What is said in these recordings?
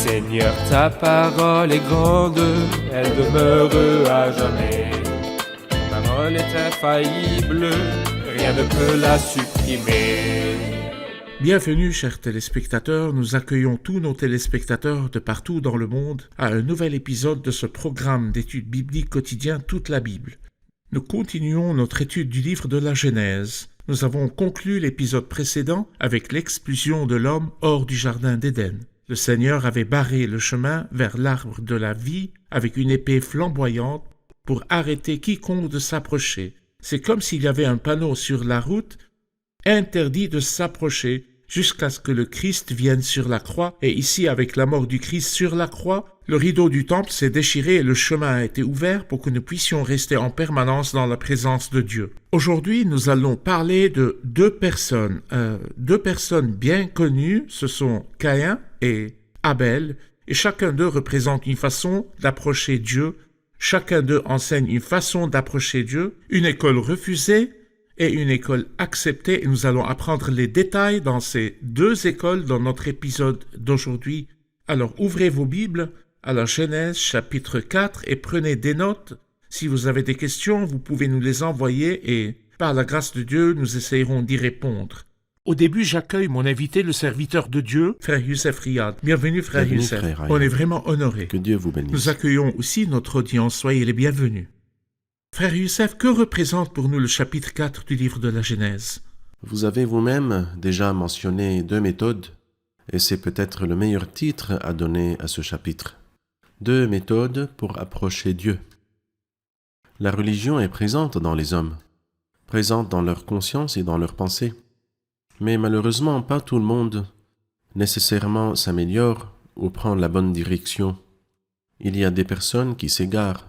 Seigneur, ta parole est grande, elle demeure à jamais. Ta parole est infaillible, rien ne peut la supprimer. Bienvenue, chers téléspectateurs. Nous accueillons tous nos téléspectateurs de partout dans le monde à un nouvel épisode de ce programme d'études bibliques quotidien Toute la Bible. Nous continuons notre étude du livre de la Genèse. Nous avons conclu l'épisode précédent avec l'expulsion de l'homme hors du jardin d'Éden. Le Seigneur avait barré le chemin vers l'arbre de la vie avec une épée flamboyante pour arrêter quiconque de s'approcher. C'est comme s'il y avait un panneau sur la route interdit de s'approcher jusqu'à ce que le Christ vienne sur la croix. Et ici, avec la mort du Christ sur la croix, le rideau du temple s'est déchiré et le chemin a été ouvert pour que nous puissions rester en permanence dans la présence de Dieu. Aujourd'hui, nous allons parler de deux personnes bien connues. Ce sont Caïn et Abel, et chacun d'eux représente une façon d'approcher Dieu. Chacun d'eux enseigne une façon d'approcher Dieu, une école refusée et une école acceptée, et nous allons apprendre les détails dans ces deux écoles dans notre épisode d'aujourd'hui. Alors ouvrez vos Bibles à la Genèse chapitre 4 et prenez des notes. Si vous avez des questions, vous pouvez nous les envoyer et par la grâce de Dieu, nous essayerons d'y répondre. Au début, j'accueille mon invité, le serviteur de Dieu, frère Youssef Riyad. Bienvenue, frère Youssef. Frère On est vraiment honorés. Que Dieu vous bénisse. Nous accueillons aussi notre audience. Soyez les bienvenus. Frère Youssef, que représente pour nous le chapitre 4 du livre de la Genèse? Vous avez vous-même déjà mentionné deux méthodes, et c'est peut-être le meilleur titre à donner à ce chapitre. Deux méthodes pour approcher Dieu. La religion est présente dans les hommes, présente dans leur conscience et dans leurs pensées. Mais malheureusement, pas tout le monde nécessairement s'améliore ou prend la bonne direction. Il y a des personnes qui s'égarent.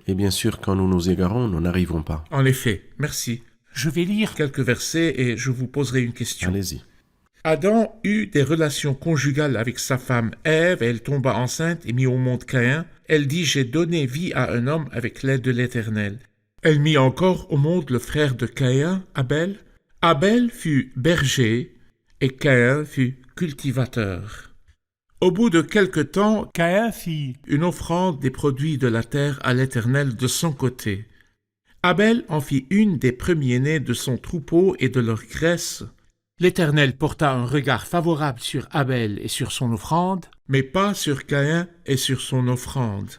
Et bien sûr, quand nous nous égarons, nous n'arrivons pas. En effet, merci. Je vais lire quelques versets et je vous poserai une question. Allez-y. Adam eut des relations conjugales avec sa femme Ève, et elle tomba enceinte et mit au monde Caïn. Elle dit « J'ai donné vie à un homme avec l'aide de l'Éternel. » Elle mit encore au monde le frère de Caïn, Abel. Abel fut berger et Caïn fut cultivateur. Au bout de quelque temps, Caïn fit une offrande des produits de la terre à l'Éternel de son côté. Abel en fit une des premiers-nés de son troupeau et de leur graisse. L'Éternel porta un regard favorable sur Abel et sur son offrande, mais pas sur Caïn et sur son offrande.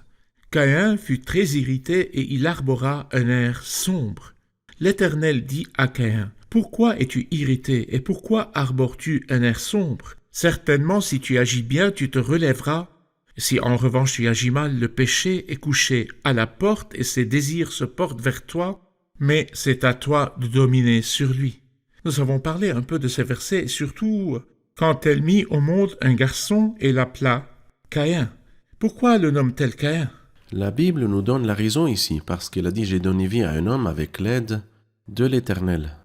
Caïn fut très irrité et il arbora un air sombre. L'Éternel dit à Caïn, « Pourquoi es-tu irrité et pourquoi arbores-tu un air sombre ? Certainement, si tu agis bien, tu te relèveras. Si en revanche tu agis mal, le péché est couché à la porte et ses désirs se portent vers toi, mais c'est à toi de dominer sur lui. » Nous avons parlé un peu de ces versets, et surtout quand elle mit au monde un garçon et l'appela Caïn. Pourquoi le nomme-t-elle Caïn? La Bible nous donne la raison ici, parce qu'elle a dit « J'ai donné vie à un homme avec l'aide de l'Éternel ».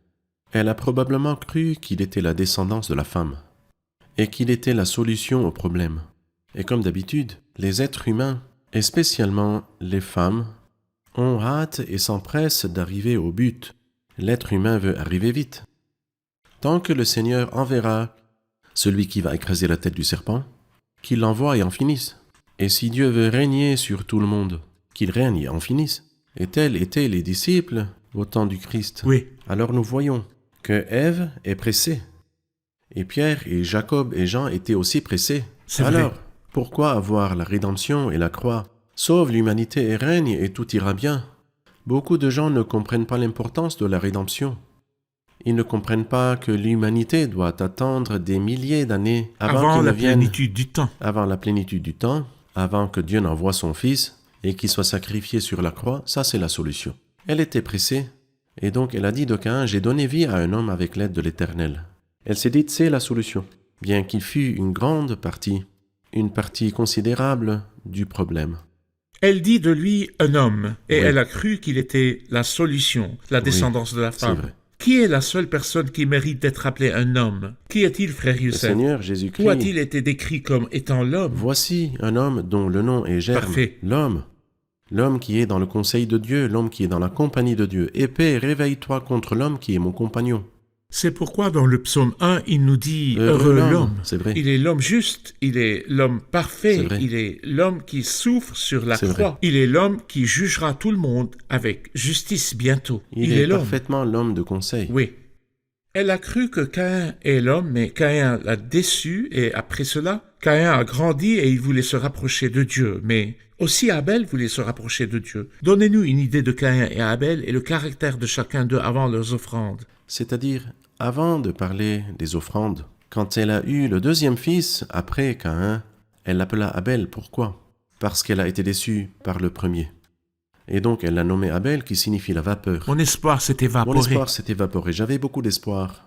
Elle a probablement cru qu'il était la descendance de la femme, et qu'il était la solution au problème. Et comme d'habitude, les êtres humains, et spécialement les femmes, ont hâte et s'empressent d'arriver au but. L'être humain veut arriver vite. Tant que le Seigneur enverra celui qui va écraser la tête du serpent, qu'il l'envoie et en finisse. Et si Dieu veut régner sur tout le monde, qu'il règne et en finisse. Et tels étaient les disciples au temps du Christ. Oui. Alors nous voyons que Ève est pressée. Et Pierre et Jacob et Jean étaient aussi pressés. C'est Alors, vrai. pourquoi avoir la rédemption et la croix? Sauve l'humanité et règne et tout ira bien. Beaucoup de gens ne comprennent pas l'importance de la rédemption. Ils ne comprennent pas que l'humanité doit attendre des milliers d'années avant la plénitude du temps. Avant la plénitude du temps, avant que Dieu n'envoie son Fils et qu'il soit sacrifié sur la croix. Ça, c'est la solution. Elle était pressée, et donc elle a dit de Caïn, « J'ai donné vie à un homme avec l'aide de l'Éternel. » Elle s'est dit, c'est la solution, bien qu'il fût une partie considérable du problème. Elle dit de lui un homme, et elle a cru qu'il était la solution, la descendance de la femme. C'est vrai. Qui est la seule personne qui mérite d'être appelée un homme? Qui est-il, frère Le Youssef? Seigneur Jésus-Christ. Où a-t-il été décrit comme étant l'homme? Voici un homme dont le nom est Germe. Parfait. L'homme qui est dans le conseil de Dieu, l'homme qui est dans la compagnie de Dieu. Épée, réveille-toi contre l'homme qui est mon compagnon. C'est pourquoi dans le psaume 1, il nous dit « Heureux Heureux l'homme », l'homme ». c'est vrai. Il est l'homme juste, il est l'homme C'est parfait, vrai. il est l'homme qui souffre sur la C'est croix. vrai. Il est l'homme qui jugera tout le monde avec justice bientôt. Il est parfaitement l'homme de conseil. Oui. Elle a cru que Caïn est l'homme, mais Caïn l'a déçu, et après cela, Caïn a grandi et il voulait se rapprocher de Dieu, mais aussi Abel voulait se rapprocher de Dieu. Donnez-nous une idée de Caïn et Abel et le caractère de chacun d'eux avant leurs offrandes. C'est-à-dire, avant de parler des offrandes, quand elle a eu le deuxième fils, après Caïn, elle l'appela Abel. Pourquoi? Parce qu'elle a été déçue par le premier. Et donc elle l'a nommé Abel, qui signifie la vapeur. Mon espoir s'est évaporé. Mon espoir s'est évaporé. J'avais beaucoup d'espoir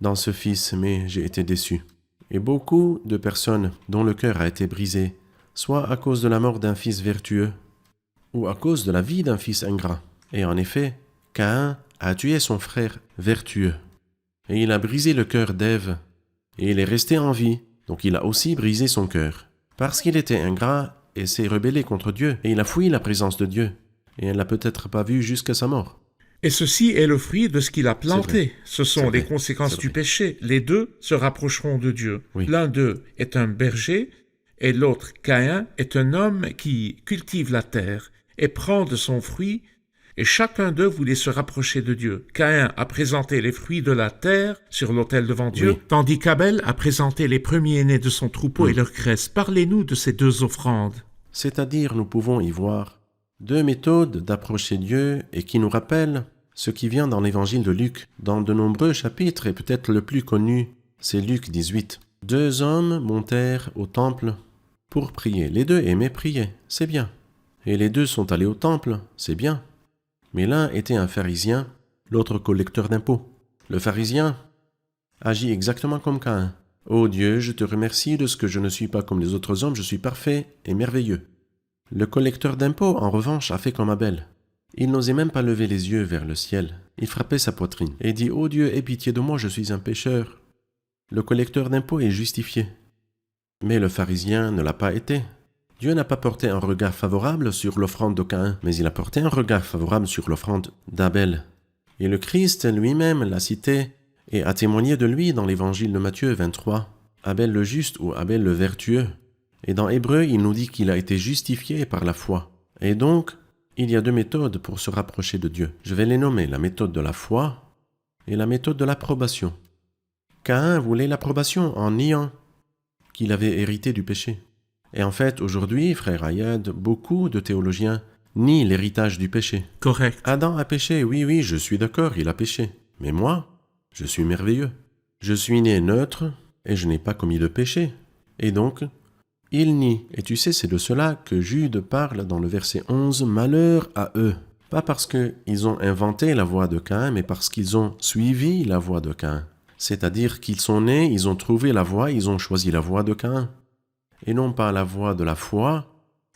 dans ce fils, mais j'ai été déçu. Et beaucoup de personnes dont le cœur a été brisé, soit à cause de la mort d'un fils vertueux, ou à cause de la vie d'un fils ingrat. Et en effet, Caïn a tué son frère vertueux. Et il a brisé le cœur d'Ève, et il est resté en vie, donc il a aussi brisé son cœur. Parce qu'il était ingrat et s'est rebellé contre Dieu, et il a fui la présence de Dieu, et elle l'a peut-être pas vu jusqu'à sa mort. Et ceci est le fruit de ce qu'il a planté. Ce sont C'est les vrai. conséquences C'est du vrai. péché. Les deux se rapprocheront de Dieu. Oui. L'un d'eux est un berger, et l'autre, Caïn, est un homme qui cultive la terre et prend de son fruit, et chacun d'eux voulait se rapprocher de Dieu. Caïn a présenté les fruits de la terre sur l'autel devant Dieu, Oui. tandis qu'Abel a présenté les premiers-nés de son troupeau et leur graisse. Parlez-nous de ces deux offrandes. C'est-à-dire, nous pouvons y voir deux méthodes d'approcher Dieu et qui nous rappellent ce qui vient dans l'évangile de Luc, dans de nombreux chapitres, et peut-être le plus connu, c'est Luc 18. Deux hommes montèrent au temple pour prier. Les deux aimaient prier, c'est bien. Et les deux sont allés au temple, c'est bien. Mais l'un était un pharisien, l'autre collecteur d'impôts. Le pharisien agit exactement comme Caïn. « Ô Dieu, je te remercie de ce que je ne suis pas comme les autres hommes, je suis parfait et merveilleux. » Le collecteur d'impôts, en revanche, a fait comme Abel. Il n'osait même pas lever les yeux vers le ciel. Il frappait sa poitrine et dit « Ô Dieu, aie pitié de moi, je suis un pécheur. » Le collecteur d'impôts est justifié. Mais le pharisien ne l'a pas été. Dieu n'a pas porté un regard favorable sur l'offrande de Caïn, mais il a porté un regard favorable sur l'offrande d'Abel. Et le Christ lui-même l'a cité et a témoigné de lui dans l'évangile de Matthieu 23. Abel le juste ou Abel le vertueux. Et dans Hébreu, il nous dit qu'il a été justifié par la foi. Et donc, il y a deux méthodes pour se rapprocher de Dieu. Je vais les nommer, la méthode de la foi et la méthode de l'approbation. Caïn voulait l'approbation en niant qu'il avait hérité du péché. Et en fait, aujourd'hui, frère Ayad, beaucoup de théologiens nient l'héritage du péché. Correct. Adam a péché, oui, je suis d'accord, il a péché. Mais moi, je suis merveilleux. Je suis né neutre et je n'ai pas commis de péché. Et donc, il nie. Et tu sais, c'est de cela que Jude parle dans le verset 11, « Malheur à eux ». Pas parce qu'ils ont inventé la voie de Caïn, mais parce qu'ils ont suivi la voie de Caïn. C'est-à-dire qu'ils sont nés, ils ont trouvé la voie, ils ont choisi la voie de Caïn. Et non pas la voie de la foi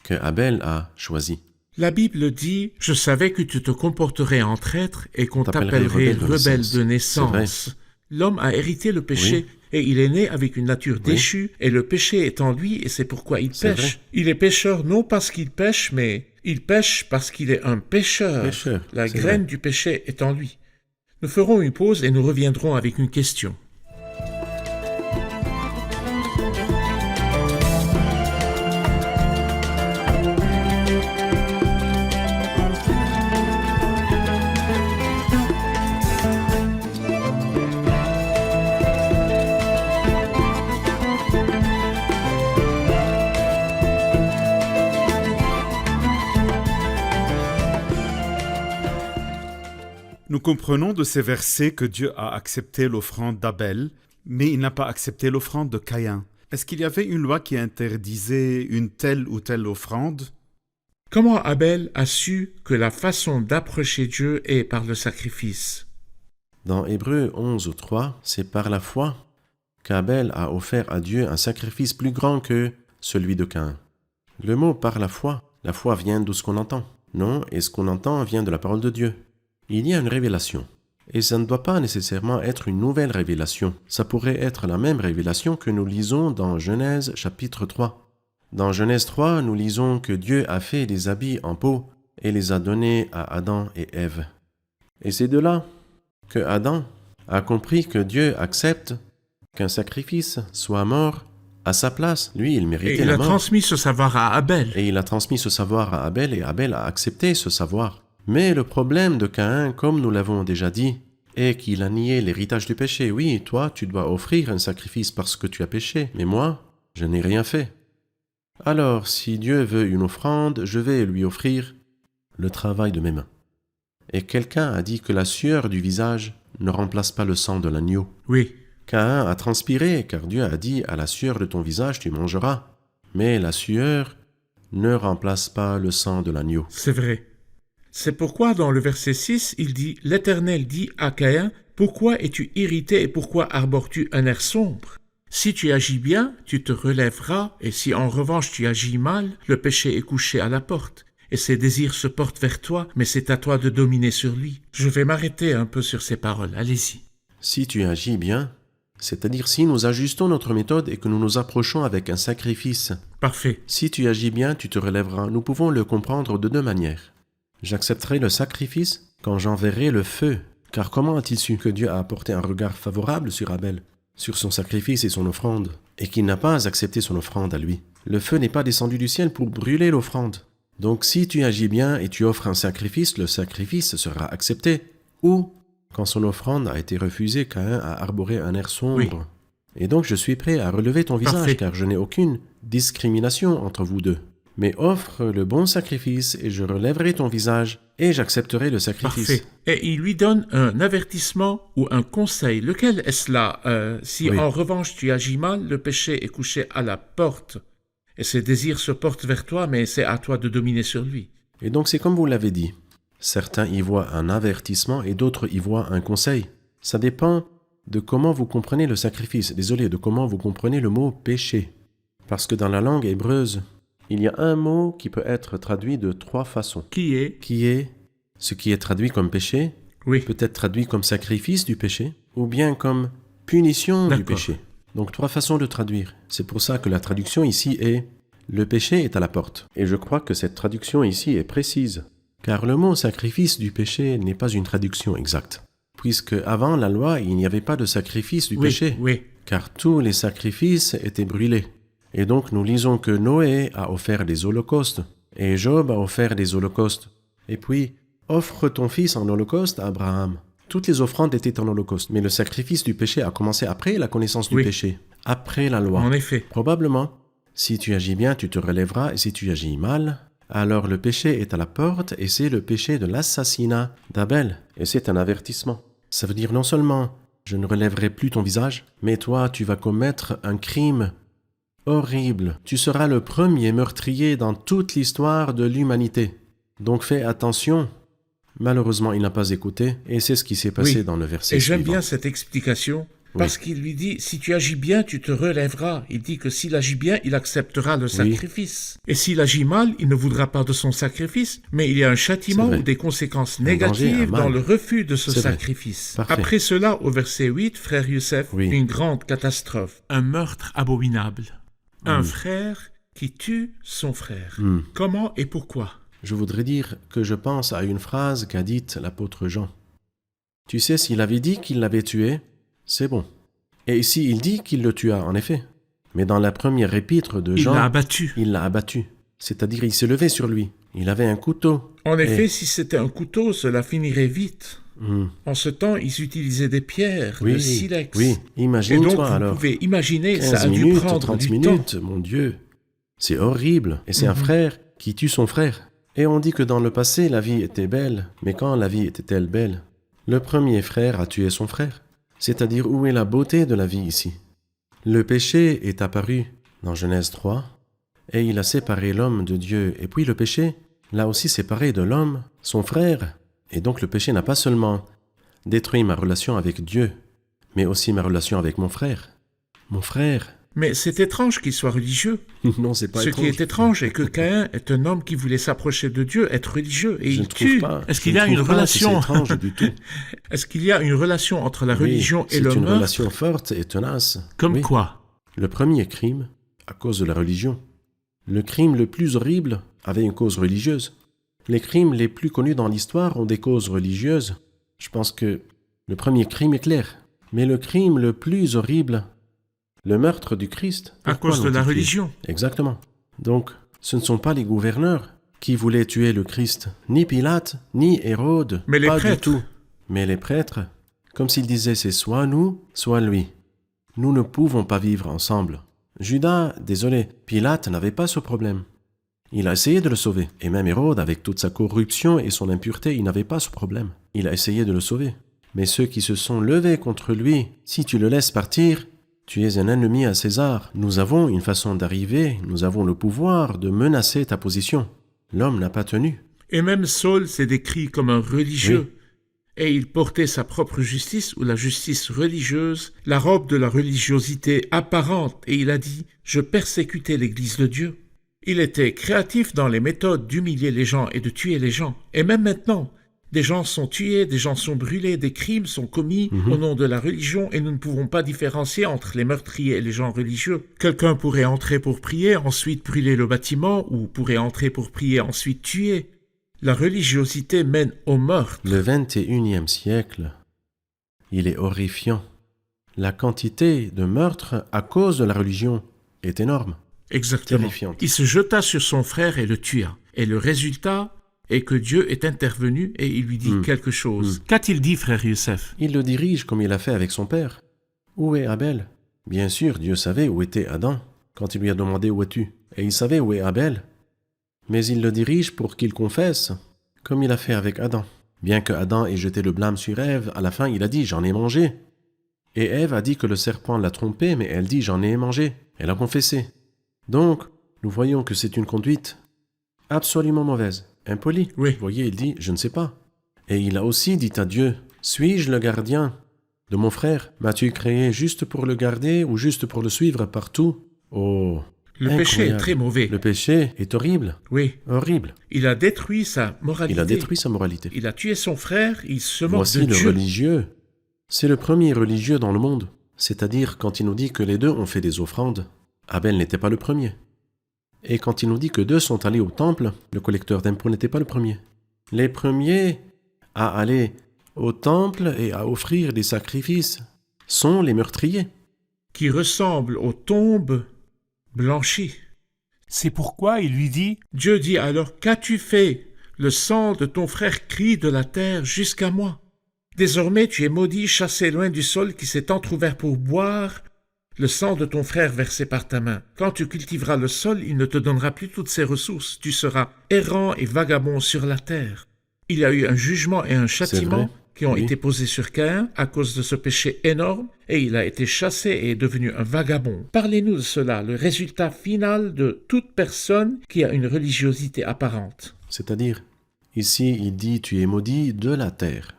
que Abel a choisie. La Bible dit « Je savais que tu te comporterais en traître et qu'on T'appellerais t'appellerait rebelle de rebelle naissance. de C'est naissance. » L'homme a hérité le péché et il est né avec une nature déchue et le péché est en lui et c'est pourquoi il C'est pêche. vrai. Il est pécheur non parce qu'il pêche, mais il pêche parce qu'il est un pécheur. Pécheur, La c'est graine vrai. du péché est en lui. Nous ferons une pause et nous reviendrons avec une question. Nous comprenons de ces versets que Dieu a accepté l'offrande d'Abel, mais il n'a pas accepté l'offrande de Caïn. Est-ce qu'il y avait une loi qui interdisait une telle ou telle offrande? Comment Abel a su que la façon d'approcher Dieu est par le sacrifice? Dans Hébreu 11, 3, c'est par la foi qu'Abel a offert à Dieu un sacrifice plus grand que celui de Caïn. Le mot « par la foi vient de ce qu'on entend. Non, et ce qu'on entend vient de la parole de Dieu. Il y a une révélation. Et ça ne doit pas nécessairement être une nouvelle révélation. Ça pourrait être la même révélation que nous lisons dans Genèse chapitre 3. Dans Genèse 3, nous lisons que Dieu a fait des habits en peau et les a donnés à Adam et Ève. Et c'est de là que Adam a compris que Dieu accepte qu'un sacrifice soit mort à sa place. Lui, il Et méritait il la a mort. transmis ce savoir à Abel. Et il a transmis ce savoir à Abel, et Abel a accepté ce savoir. Mais le problème de Caïn, comme nous l'avons déjà dit, est qu'il a nié l'héritage du péché. Oui, toi, tu dois offrir un sacrifice parce que tu as péché, mais moi, je n'ai rien fait. Alors, si Dieu veut une offrande, je vais lui offrir le travail de mes mains. Et quelqu'un a dit que la sueur du visage ne remplace pas le sang de l'agneau. Oui, Caïn a transpiré, car Dieu a dit « À la sueur de ton visage tu mangeras ». Mais la sueur ne remplace pas le sang de l'agneau. c'est vrai. C'est pourquoi dans le verset 6, il dit « L'Éternel dit à Caïn, pourquoi es-tu irrité et pourquoi arbores-tu un air sombre? Si tu agis bien, tu te relèveras, et si en revanche tu agis mal, le péché est couché à la porte. Et ses désirs se portent vers toi, mais c'est à toi de dominer sur lui. » Je vais m'arrêter un peu sur ces paroles, allez-y. Si tu agis bien, c'est-à-dire si nous ajustons notre méthode et que nous nous approchons avec un sacrifice, Parfait. si tu agis bien, tu te relèveras. Nous pouvons le comprendre de deux manières. J'accepterai le sacrifice quand j'enverrai le feu. Car comment a-t-il su que Dieu a apporté un regard favorable sur Abel, sur son sacrifice et son offrande, et qu'il n'a pas accepté son offrande à lui? Le feu n'est pas descendu du ciel pour brûler l'offrande. Donc si tu agis bien et tu offres un sacrifice, le sacrifice sera accepté. Ou, quand son offrande a été refusée, Caïn a arboré un air sombre. Oui. Et donc je suis prêt à relever ton visage, Parfait. car je n'ai aucune discrimination entre vous deux. Mais offre le bon sacrifice et je relèverai ton visage et j'accepterai le sacrifice. Parfait. Et il lui donne un avertissement ou un conseil. Lequel est-ce là? Si Oui. en revanche tu agis mal, le péché est couché à la porte. Et ses désirs se portent vers toi, mais c'est à toi de dominer sur lui. Et donc c'est comme vous l'avez dit. Certains y voient un avertissement et d'autres y voient un conseil. Ça dépend de comment vous comprenez le sacrifice. Désolé, de comment vous comprenez le mot péché. Parce que dans la langue hébreuse, il y a un mot qui peut être traduit de trois façons. Qui est? Qui est ce qui est traduit comme péché, Oui. peut être traduit comme sacrifice du péché, ou bien comme punition du D'accord. péché. Donc trois façons de traduire. C'est pour ça que la traduction ici est « le péché est à la porte ». Et je crois que cette traduction ici est précise, car le mot « sacrifice du péché » n'est pas une traduction exacte, puisque avant la loi, il n'y avait pas de sacrifice du Oui, péché, oui. car tous les sacrifices étaient brûlés. Et donc nous lisons que Noé a offert des holocaustes, et Job a offert des holocaustes. Et puis, offre ton fils en holocauste à Abraham. Toutes les offrandes étaient en holocauste, mais le sacrifice du péché a commencé après la connaissance du Oui. péché, après la loi. En effet. Probablement, si tu agis bien, tu te relèveras, et si tu agis mal, alors le péché est à la porte, et c'est le péché de l'assassinat d'Abel. Et c'est un avertissement. Ça veut dire non seulement je ne relèverai plus ton visage, mais toi, tu vas commettre un crime horrible. Tu seras le premier meurtrier dans toute l'histoire de l'humanité. Donc fais attention. Malheureusement, il n'a pas écouté, et c'est ce qui s'est passé Oui. dans le verset Et j'aime suivant. bien cette explication, parce qu'il lui dit, si tu agis bien, tu te relèveras. Il dit que s'il agit bien, il acceptera le sacrifice. Et s'il agit mal, il ne voudra pas de son sacrifice, mais il y a un châtiment C'est vrai. ou des conséquences danger, un négatives mal. dans le refus de ce C'est vrai. sacrifice. Parfait. Après cela, au verset 8, frère Youssef, Oui. une grande catastrophe. Un meurtre abominable. Un frère qui tue son frère. Comment et pourquoi? Je voudrais dire que je pense à une phrase qu'a dite l'apôtre Jean. Tu sais, s'il avait dit qu'il l'avait tué, c'est bon. Et ici, il dit qu'il le tua, en effet. Mais dans la première épître de Il Jean, l'a abattu. il l'a abattu. C'est-à-dire, il s'est levé sur lui. Il avait un couteau. En effet, Et- si c'était un couteau, cela finirait vite. En ce temps, ils utilisaient des pierres, Oui, le silex. oui. Et donc, Imagine-toi vous alors. pouvez imaginer, 15 ça a dû minutes, prendre 30 du minutes, mon Dieu. C'est horrible. Et c'est un frère qui tue son frère. Et on dit que dans le passé, la vie était belle. Mais quand la vie était-elle belle? Le premier frère a tué son frère. C'est-à-dire, où est la beauté de la vie ici? Le péché est apparu dans Genèse 3, et il a séparé l'homme de Dieu. Et puis le péché l'a aussi séparé de l'homme, son frère. Et donc le péché n'a pas seulement détruit ma relation avec Dieu, mais aussi ma relation avec mon frère. Mon frère. Mais c'est étrange qu'il soit religieux. Non, c'est pas Ce étrange. qui est étrange est que Caïn est un homme qui voulait s'approcher de Dieu, être religieux, et Je ne il trouve tue. pas. Est-ce Je qu'il ne y a une trouve pas que relation C'est étrange du tout. Est-ce qu'il y a une relation entre la religion Oui, et le c'est une meurtre? relation forte et tenace. Comme Oui. quoi? Le premier crime, à cause de la religion. Le crime le plus horrible avait une cause religieuse. Les crimes les plus connus dans l'histoire ont des causes religieuses. Je pense que Le premier crime est clair. Mais le crime le plus horrible, le meurtre du Christ. À pourquoi cause de la l'ont-ils tué? religion. Exactement. Donc, ce ne sont pas les gouverneurs qui voulaient tuer le Christ, ni Pilate, ni Hérode, Mais les pas prêtres. du tout. Mais les prêtres, comme s'ils disaient c'est soit nous, soit lui. Nous ne pouvons pas vivre ensemble. Judas, désolé, Pilate n'avait pas ce problème. Il a essayé de le sauver. Et même Hérode, avec toute sa corruption et son impureté, il n'avait pas ce problème. Il a essayé de le sauver. Mais ceux qui se sont levés contre lui, si tu le laisses partir, tu es un ennemi à César. Nous avons une façon d'arriver, nous avons le pouvoir de menacer ta position. L'homme n'a pas tenu. Et même Saul s'est décrit comme un religieux. Et il portait sa propre justice ou la justice religieuse, la robe de la religiosité apparente, et il a dit « Je persécutais l'Église de Dieu ». Il était créatif dans les méthodes d'humilier les gens et de tuer les gens. Et même maintenant, des gens sont tués, des gens sont brûlés, des crimes sont commis au nom de la religion et nous ne pouvons pas différencier entre les meurtriers et les gens religieux. Quelqu'un pourrait entrer pour prier, ensuite brûler le bâtiment, ou pourrait entrer pour prier, ensuite tuer. La religiosité mène au meurtre. Le 21e siècle, il est horrifiant. La quantité de meurtres à cause de la religion est énorme. Exactement. Terrifiante. Il se jeta sur son frère et le tua. Et le résultat est que Dieu est intervenu et il lui dit quelque chose. Qu'a-t-il dit, frère Youssef? Il le dirige comme il a fait avec son père. Où est Abel? Bien sûr, Dieu savait où était Adam quand il lui a demandé où es-tu. Et il savait où est Abel. Mais il le dirige pour qu'il confesse, comme il a fait avec Adam. Bien que Adam ait jeté le blâme sur Ève, à la fin il a dit « j'en ai mangé ». Et Ève a dit que le serpent l'a trompée, mais elle dit « j'en ai mangé ». Elle a confessé. Donc, nous voyons que c'est une conduite absolument mauvaise, impolie. Oui. Vous voyez, il dit « je ne sais pas ». Et il a aussi dit à Dieu « suis-je le gardien de mon frère? M'as-tu créé juste pour le garder ou juste pour le suivre partout ?» Oh, Le péché est incroyable. très mauvais. Le péché est horrible, Oui. horrible. Il a détruit sa moralité. Il a détruit sa moralité. Il a tué son frère, il se moque Voici de le Dieu. religieux. C'est le premier religieux dans le monde. C'est-à-dire quand il nous dit que les deux ont fait des offrandes, Abel n'était pas le premier. Et quand il nous dit que deux sont allés au temple, le collecteur d'impôts n'était pas le premier. Les premiers à aller au temple et à offrir des sacrifices sont les meurtriers. Qui ressemble aux tombes blanchies. C'est pourquoi il lui dit Dieu dit alors, qu'as-tu fait? Le sang de ton frère crie de la terre jusqu'à moi. Désormais tu es maudit, chassé loin du sol qui s'est entrouvert pour boire le sang de ton frère versé par ta main. Quand tu cultiveras le sol, il ne te donnera plus toutes ses ressources. Tu seras errant et vagabond sur la terre. Il y a eu un jugement et un châtiment vrai. qui ont Oui. été posés sur Caïn à cause de ce péché énorme, et il a été chassé et est devenu un vagabond. Parlez-nous de cela, le résultat final de toute personne qui a une religiosité apparente. C'est-à-dire, ici il dit « tu es maudit de la terre ».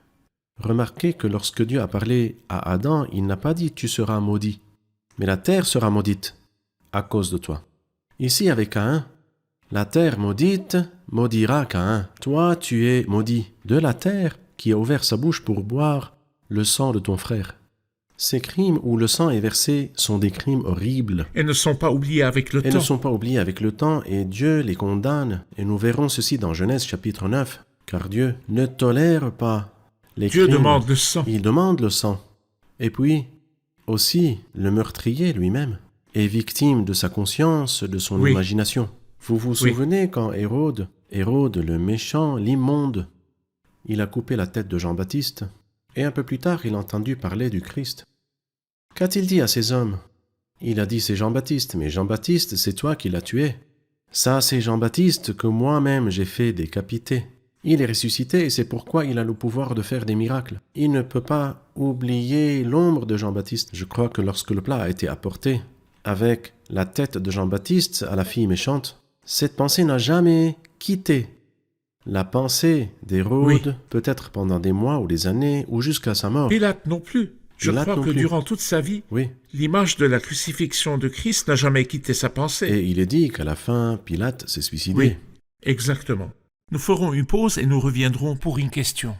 Remarquez que lorsque Dieu a parlé à Adam, il n'a pas dit « tu seras maudit », mais la terre sera maudite à cause de toi. Ici avec Caïn, la terre maudite maudira Caïn. Toi, tu es maudit de la terre qui a ouvert sa bouche pour boire le sang de ton frère. Ces crimes où le sang est versé sont des crimes horribles. Et ne sont pas oubliés avec le Et temps. ne sont pas oubliés avec le temps, et Dieu les condamne. Et nous verrons ceci dans Genèse chapitre 9, car Dieu ne tolère pas les Dieu crimes. demande le sang. Il demande le sang. Et puis, aussi, le meurtrier lui-même est victime de sa conscience, de son Oui. imagination. Vous vous Oui. souvenez quand Hérode, le méchant, l'immonde, il a coupé la tête de Jean-Baptiste, et un peu plus tard, il a entendu parler du Christ. Qu'a-t-il dit à ces hommes? Il a dit c'est Jean-Baptiste, mais Jean-Baptiste, c'est toi qui l'as tué. Ça, c'est Jean-Baptiste que moi-même j'ai fait décapiter. Il est ressuscité et c'est pourquoi il a le pouvoir de faire des miracles. Il ne peut pas oublier l'ombre de Jean-Baptiste. Je crois que lorsque le plat a été apporté avec la tête de Jean-Baptiste à la fille méchante, cette pensée n'a jamais quitté la pensée d'Hérode, Oui. peut-être pendant des mois ou des années ou jusqu'à sa mort. Pilate non plus. Je Pilate crois non que plus. durant toute sa vie, Oui, l'image de la crucifixion de Christ n'a jamais quitté sa pensée. et il est dit qu'à la fin, Pilate s'est suicidé. Oui, exactement. Nous ferons une pause et nous reviendrons pour une question.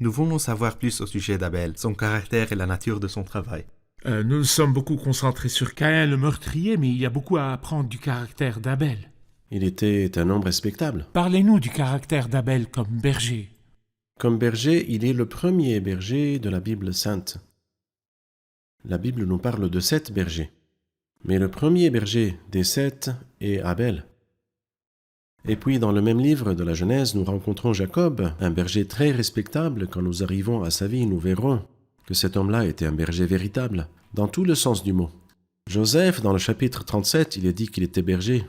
Nous voulons savoir plus au sujet d'Abel, son caractère et la nature de son travail. Nous nous sommes beaucoup concentrés sur Caïn le meurtrier, mais il y a beaucoup à apprendre du caractère d'Abel. Il était un homme respectable. Parlez-nous du caractère d'Abel comme berger. Comme berger, il est le premier berger de la Bible sainte. La Bible nous parle de 7 bergers. Mais le premier berger des 7 est Abel. Et puis dans le même livre de la Genèse, nous rencontrons Jacob, un berger très respectable. Quand nous arrivons à sa vie, nous verrons que cet homme-là était un berger véritable, dans tout le sens du mot. Joseph, dans le chapitre 37, il est dit qu'il était berger.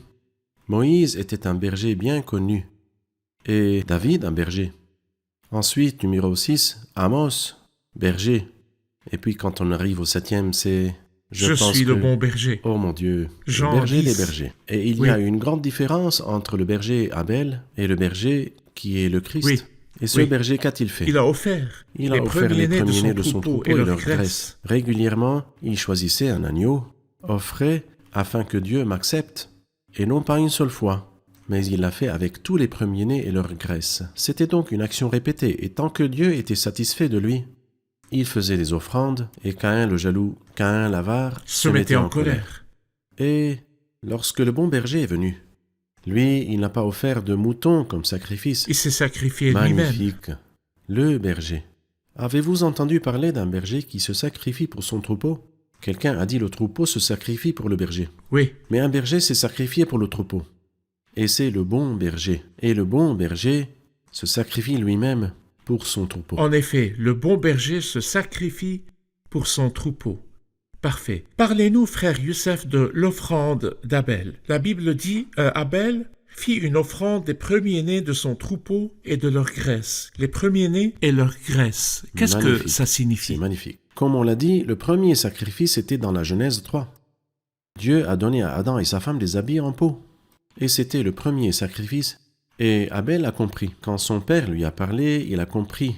Moïse était un berger bien connu. Et David, un berger. Ensuite, numéro 6, Amos, berger. Et puis quand on arrive au 7e, c'est... Je suis le bon berger. Oh mon Dieu, Jean le berger 10. des bergers. Et il Oui. y a une grande différence entre le berger Abel et le berger qui est le Christ. Oui. Et ce Oui. berger, qu'a-t-il fait? Il a offert Il a offert les premiers-nés de son troupeau et leur leur graisse. Régulièrement, il choisissait un agneau, offrait afin que Dieu m'accepte, et non pas une seule fois, mais il l'a fait avec tous les premiers-nés et leur graisse. C'était donc une action répétée, et tant que Dieu était satisfait de lui, il faisait des offrandes, et Caïn le jaloux, Caïn l'avare, se mettait en colère. Et lorsque le bon berger est venu, lui, il n'a pas offert de mouton comme sacrifice. Il s'est sacrifié lui-même. Magnifique. Le berger. Avez-vous entendu parler d'un berger qui se sacrifie pour son troupeau? Quelqu'un a dit le troupeau se sacrifie pour le berger. Oui, Mais un berger s'est sacrifié pour le troupeau. Et c'est le bon berger. Et le bon berger se sacrifie lui-même pour son troupeau. en effet, le bon berger se sacrifie pour son troupeau. Parfait. Parlez-nous, frère Youssef, de l'offrande d'Abel. La Bible dit, Abel fit une offrande des premiers-nés de son troupeau et de leur graisse. Les premiers-nés et leur graisse. Qu'est-ce que Magnifique. ça C'est signifie? magnifique. Comme on l'a dit, le premier sacrifice était dans la Genèse 3. Dieu a donné à Adam et sa femme des habits en peau. Et c'était le premier sacrifice. Et Abel a compris. Quand son père lui a parlé, il a compris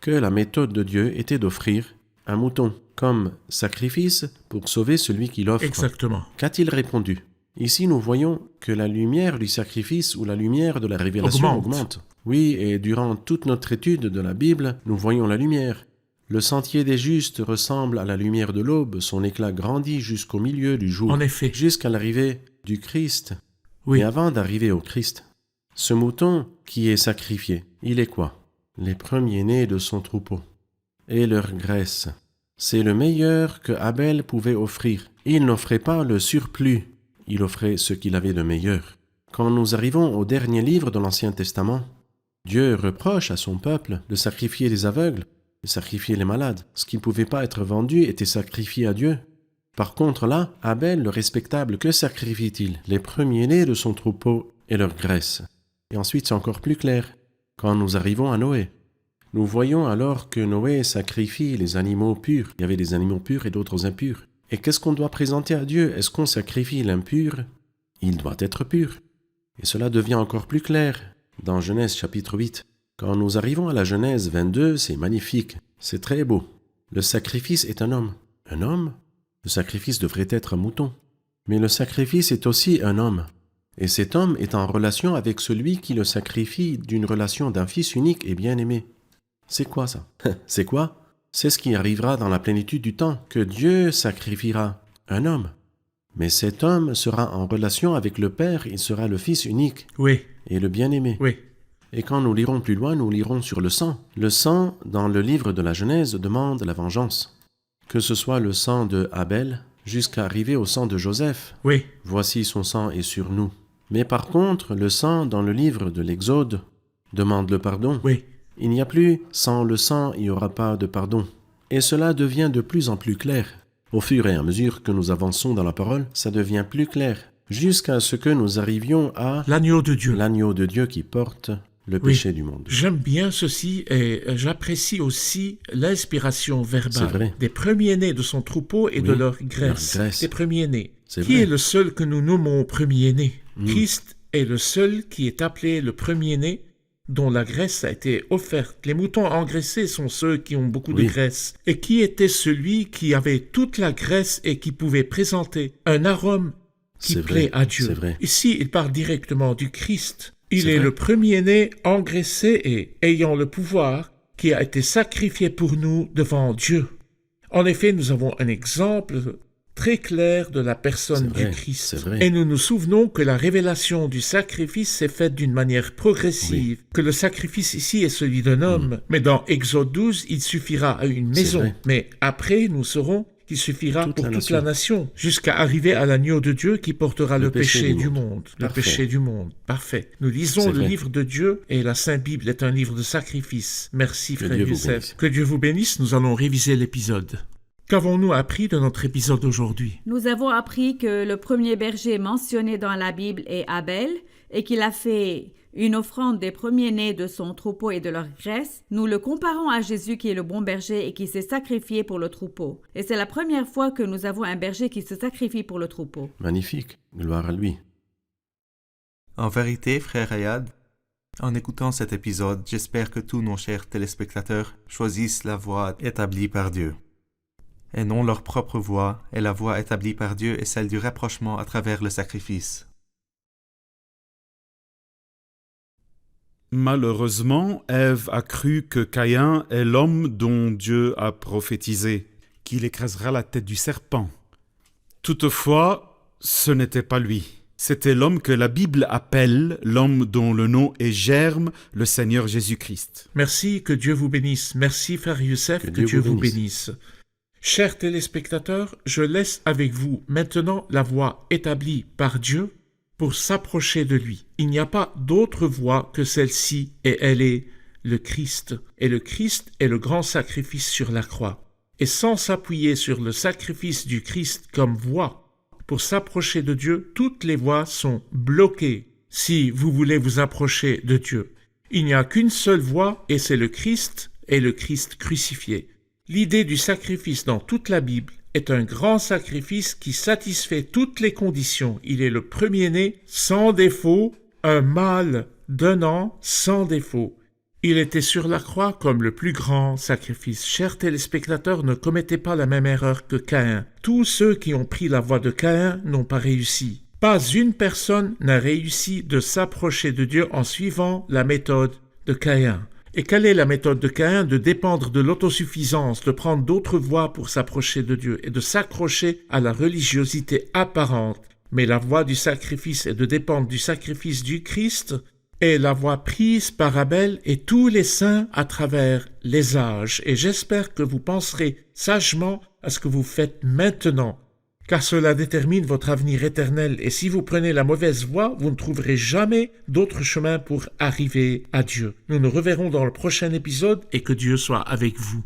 que la méthode de Dieu était d'offrir un mouton comme sacrifice pour sauver celui qui l'offre. Exactement. Qu'a-t-il répondu? Ici, nous voyons que la lumière du sacrifice ou la lumière de la révélation augmente. Oui, et durant toute notre étude de la Bible, nous voyons la lumière. Le sentier des justes ressemble à la lumière de l'aube, son éclat grandit jusqu'au milieu du jour, En effet. jusqu'à l'arrivée du Christ. Oui. Et avant d'arriver au Christ, ce mouton qui est sacrifié, il est quoi? Les premiers-nés de son troupeau et leur graisse. C'est le meilleur que Abel pouvait offrir. Il n'offrait pas le surplus, il offrait ce qu'il avait de meilleur. Quand nous arrivons au dernier livre de l'Ancien Testament, Dieu reproche à son peuple de sacrifier les aveugles, de sacrifier les malades. Ce qui ne pouvait pas être vendu était sacrifié à Dieu. Par contre là, Abel, le respectable, que sacrifie-t-il? Les premiers-nés de son troupeau et leur graisse. Et ensuite, c'est encore plus clair. Quand nous arrivons à Noé, nous voyons alors que Noé sacrifie les animaux purs. Il y avait des animaux purs et d'autres impurs. Et qu'est-ce qu'on doit présenter à Dieu? Est-ce qu'on sacrifie l'impur? Il doit être pur. Et cela devient encore plus clair dans Genèse chapitre 8. Quand nous arrivons à la Genèse 22, c'est magnifique, c'est très beau. Le sacrifice est un homme. Un homme? Le sacrifice devrait être un mouton. Mais le sacrifice est aussi un homme. Et cet homme est en relation avec celui qui le sacrifie d'une relation d'un fils unique et bien-aimé. C'est quoi ça? C'est quoi? C'est ce qui arrivera dans la plénitude du temps, que Dieu sacrifiera un homme. Mais cet homme sera en relation avec le Père, il sera le Fils unique Oui, et le bien-aimé. oui. Et quand nous lirons plus loin, nous lirons sur le sang. Le sang, dans le livre de la Genèse, demande la vengeance. Que ce soit le sang de Abel, jusqu'à arriver au sang de Joseph. Oui, Voici son sang est sur nous. Mais par contre, le sang, dans le livre de l'Exode, demande le pardon. oui. Il n'y a plus, sans le sang, il n'y aura pas de pardon. Et cela devient de plus en plus clair. Au fur et à mesure que nous avançons dans la parole, ça devient plus clair, jusqu'à ce que nous arrivions à L'agneau de Dieu. l'agneau de Dieu qui porte le Oui. péché du monde. J'aime bien ceci et j'apprécie aussi l'inspiration C'est verbale vrai. des premiers-nés de son troupeau et de Oui, leur graisse. leur graisse. Des premiers-nés. C'est Qui vrai. est le seul que nous nommons premier-né? Mm. Christ est le seul qui est appelé le premier-né dont la graisse a été offerte. Les moutons engraissés sont ceux qui ont beaucoup de Oui. graisse. Et qui était celui qui avait toute la graisse et qui pouvait présenter un arôme qui C'est plaît vrai, à Dieu? c'est vrai. Ici, il parle directement du Christ. Il C'est est vrai. le premier-né engraissé et ayant le pouvoir qui a été sacrifié pour nous devant Dieu. En effet, nous avons un exemple très clair de la personne C'est vrai, du Christ. c'est vrai. Et nous nous souvenons que la révélation du sacrifice s'est faite d'une manière progressive, que le sacrifice ici est celui d'un homme, mais dans Exode 12, il suffira à une C'est maison. vrai. Mais après, nous saurons qu'il suffira Toute pour la toute nation. la nation, jusqu'à arriver à l'agneau de Dieu qui portera le péché du monde. Le Parfait. péché du monde. Parfait. Nous lisons C'est le vrai. livre de Dieu et la Sainte Bible est un livre de sacrifice. Merci, Que frère Dieu vous Youssef. bénisse. Que Dieu vous bénisse. Nous allons réviser l'épisode. Qu'avons-nous appris de notre épisode d'aujourd'hui? Nous avons appris que le premier berger mentionné dans la Bible est Abel et qu'il a fait une offrande des premiers-nés de son troupeau et de leur graisse. Nous le comparons à Jésus qui est le bon berger et qui s'est sacrifié pour le troupeau. Et c'est la première fois que nous avons un berger qui se sacrifie pour le troupeau. Magnifique, gloire à lui. En vérité, frère Ayad, en écoutant cet épisode, j'espère que tous nos chers téléspectateurs choisissent la voie établie par Dieu, et non leur propre voie, et la voie établie par Dieu est celle du rapprochement à travers le sacrifice. Malheureusement, Ève a cru que Caïn est l'homme dont Dieu a prophétisé, qu'il écrasera la tête du serpent. Toutefois, ce n'était pas lui. C'était l'homme que la Bible appelle l'homme dont le nom est Germe, le Seigneur Jésus-Christ. Merci, que Dieu vous bénisse. Merci, frère Youssef, que Dieu vous bénisse. Chers téléspectateurs, je laisse avec vous maintenant la voie établie par Dieu pour s'approcher de lui. Il n'y a pas d'autre voie que celle-ci, et elle est le Christ. Et le Christ est le grand sacrifice sur la croix. Et sans s'appuyer sur le sacrifice du Christ comme voie pour s'approcher de Dieu, toutes les voies sont bloquées si vous voulez vous approcher de Dieu. Il n'y a qu'une seule voie, et c'est le Christ et le Christ crucifié. L'idée du sacrifice dans toute la Bible est un grand sacrifice qui satisfait toutes les conditions. Il est le premier-né sans défaut, un mâle d'un an sans défaut. Il était sur la croix comme le plus grand sacrifice. Chers téléspectateurs, ne commettez pas la même erreur que Caïn. Tous ceux qui ont pris la voie de Caïn n'ont pas réussi. Pas une personne n'a réussi de s'approcher de Dieu en suivant la méthode de Caïn. Et quelle est la méthode de Caïn? De dépendre de l'autosuffisance, de prendre d'autres voies pour s'approcher de Dieu et de s'accrocher à la religiosité apparente. Mais la voie du sacrifice et de dépendre du sacrifice du Christ est la voie prise par Abel et tous les saints à travers les âges. Et j'espère que vous penserez sagement à ce que vous faites maintenant, car cela détermine votre avenir éternel. Et si vous prenez la mauvaise voie, vous ne trouverez jamais d'autre chemin pour arriver à Dieu. Nous nous reverrons dans le prochain épisode et que Dieu soit avec vous.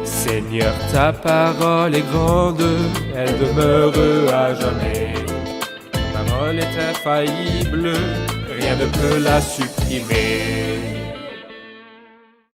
Seigneur, ta parole est grande, elle demeure à jamais. Ta parole est infaillible, rien ne peut la supprimer.